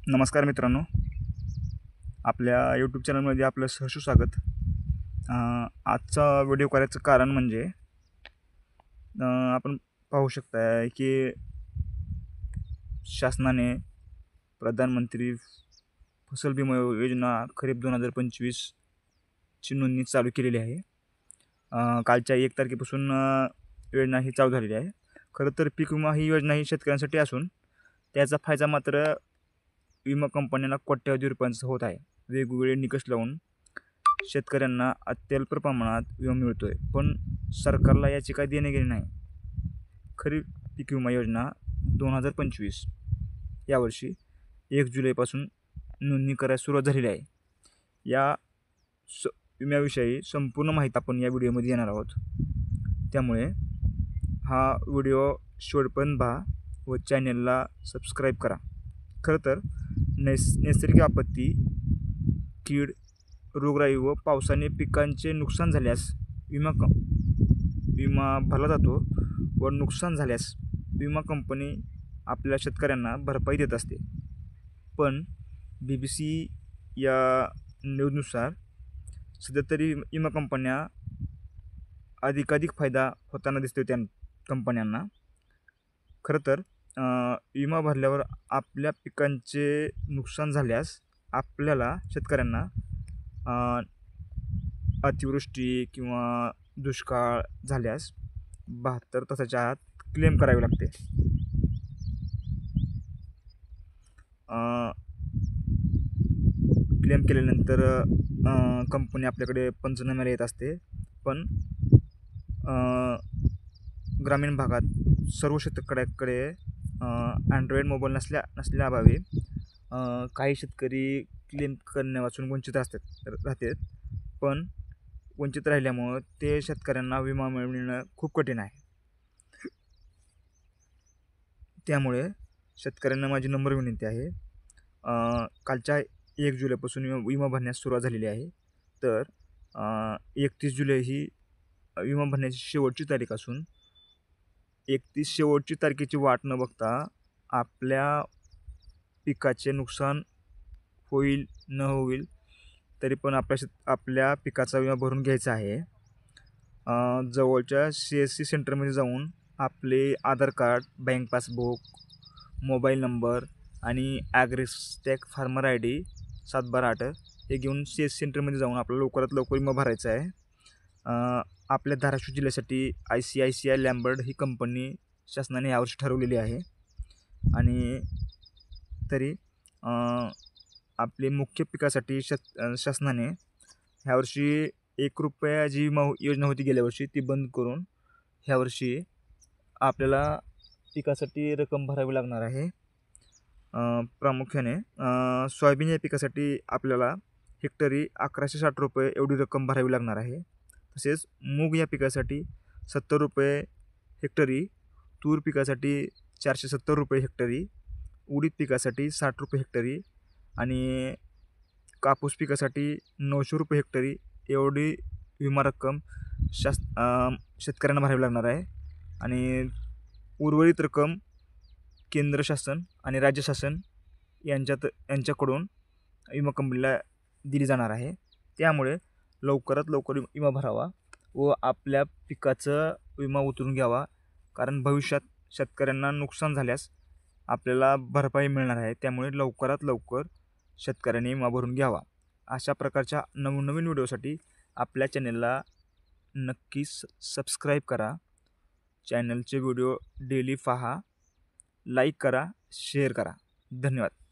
नमस्कार मित्रांनो, आपल्या यूट्यूब चॅनलमध्ये आपलं सहर्ष स्वागत. आजचा व्हिडिओ करायचं कारण म्हणजे आपण पाहू शकताय की शासनाने प्रधानमंत्री फसल विमा योजना खरीप 2025 ची नोंदणी चालू केलेली आहे. कालच्या 1 तारखेपासून योजना ही चालू झालेली आहे. खरं तर पीक विमा ही योजना ही शेतकऱ्यांसाठी असून त्याचा फायदा मात्र विमा कंपन्यांना कोट्यवधी रुपयांचा होत आहे. वेगवेगळे निकष लावून शेतकऱ्यांना अत्यल्प प्रमाणात विमा मिळतोय, पण सरकारला याची काही देणेघेणे नाही. खरीप पीक विमा योजना 2025 यावर्षी 1 जुलैपासून नोंदणी करायला सुरुवात झालेली आहे. या विम्याविषयी संपूर्ण माहिती आपण या व्हिडिओमध्ये येणार आहोत. त्यामुळे हा व्हिडिओ शेवटपर्यंत पहा व चॅनलला सबस्क्राईब करा. खरं तर नैसर्गिक आपत्ती, कीड, रोगराई व पावसाने पिकांचे नुकसान झाल्यास विमा भरला जातो व नुकसान झाल्यास विमा कंपनी आपल्या शेतकऱ्यांना भरपाई देत असते. पण BBC या न्यूजनुसार सध्या तरी विमा कंपन्या अधिकाधिक फायदा होताना दिसतो त्या कंपन्यांना. खरं तर विमा भरल्यावर आपल्या पिकांचे नुकसान झाल्यास आपल्याला शेतकऱ्यांना अतिवृष्टी किंवा दुष्काळ झाल्यास 72 तासाच्या आत क्लेम करावे लागते. क्लेम केल्यानंतर कंपनी आपल्याकडे पंचनाम्याला येत असते. पण ग्रामीण भागात सर्व शेतकऱ्याकडे अँड्रॉईड मोबाईल नसल्याअभावी काही शेतकरी क्लेम करण्यापासून वंचित राहतात. पण वंचित राहिल्यामुळं ते शेतकऱ्यांना विमा मिळणं खूप कठीण आहे. त्यामुळे शेतकऱ्यांना माझी नम्र विनंती आहे, कालच्या 1 जुलैपासून विमा भरण्यास सुरुवात झालेली आहे. तर 31 जुलै ही विमा भरण्याची शेवटची तारीख असून 31 शेवटची तारखेची वाट न बघता आपल्या पिकाचे नुकसान होईल न होईल तरी पण आपल्या पिकाचा विमा भरून घ्यायचा आहे. जवळच्या CSC सेंटरमध्ये जाऊन आपले Aadhaar card, bank passbook, mobile number आणि ॲग्रिस्टॅक फार्मर ID 7/8 हे घेऊन CSC सेंटरमध्ये जाऊन आपल्याला लवकरात लवकर विमा भरायचा आहे. आपल्या धाराशिव जिल्ह्यासाठी ICICI लॅम्बर्ड ही कंपनी शासनाने यावर्षी ठरवलेली आहे. आणि तरी आपले मुख्य पिकासाठी शासनाने ह्यावर्षी ₹1 जी विमा योजना होती गेल्या वर्षी ती बंद करून ह्यावर्षी आपल्याला पिकासाठी रक्कम भरावी लागणार आहे. प्रामुख्याने सोयाबीन या पिकासाठी आपल्याला हेक्टरी ₹1160 एवढी रक्कम भरावी लागणार आहे. तसेच मूग या पिकासाठी ₹70 हेक्टरी, तूर पिकासाठी ₹470 हेक्टरी, उडीद पिकासाठी ₹60 हेक्टरी आणि कापूस पिकासाठी ₹900 हेक्टरी एवढी विमा रक्कम शेतकऱ्यांना भरावी लागणार आहे. आणि उर्वरित रक्कम केंद्र शासन आणि राज्य शासन यांच्याकडून विमा कंपनीला दिली जाणार आहे. त्यामुळे लवकरात लवकर विमा भरावा व आपल्या पिकाचं विमा उतरून घ्यावा, कारण भविष्यात शेतकऱ्यांना नुकसान झाल्यास आपल्याला भरपाई मिळणार आहे. त्यामुळे लवकरात लवकर शेतकऱ्यांनी विमा भरून घ्यावा. अशा प्रकारच्या नवनवीन व्हिडिओसाठी आपल्या चॅनलला नक्कीच सबस्क्राईब करा. चॅनलचे व्हिडिओ डेली पहा, लाईक करा, शेअर करा. धन्यवाद.